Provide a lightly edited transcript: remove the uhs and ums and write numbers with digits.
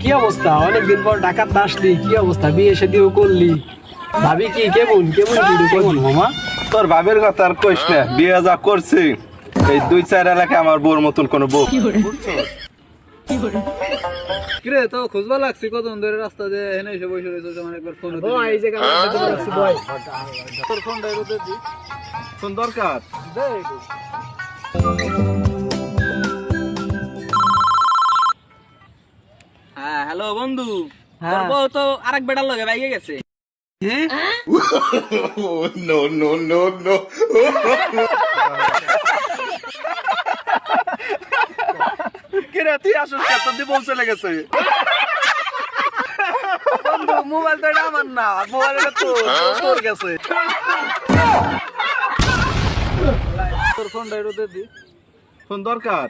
কি অবস্থা? অনেকদিন পর ঢাকার আসলি, কি অবস্থা? বিয়ে শাদিও করলি, ভাবি কি কেমন কেমন কেমন মামা? তোর ভাবের কথা আর কইস না, বিয়ে যা করছি এই 2-4 এলাকায় আমার বউর মতন কোনো বউ। কিরে তো খুঁজবা লাগছি কতক্ষণ ধরে রাস্তা দিয়ে এনে এসে বসে রয়েছে, যেমন একবার ফোন এই যে বয় তোর ফোনটা এরোতে দি ফোন দরকার। হ্যাঁ হ্যালো বন্ধু, হ্যাঁ। তোর বউ তো আরেক বেটার লগে বাইকে গেছে। কিরে তুই আসিস কে? তোর দিয়ে বউ চলে গেছে। বন্ধু মোবাইল তো এটা আমার না, মোবাইলটা তোর গেছে। তোর ফোনটা এরোতে দি ফোন দরকার।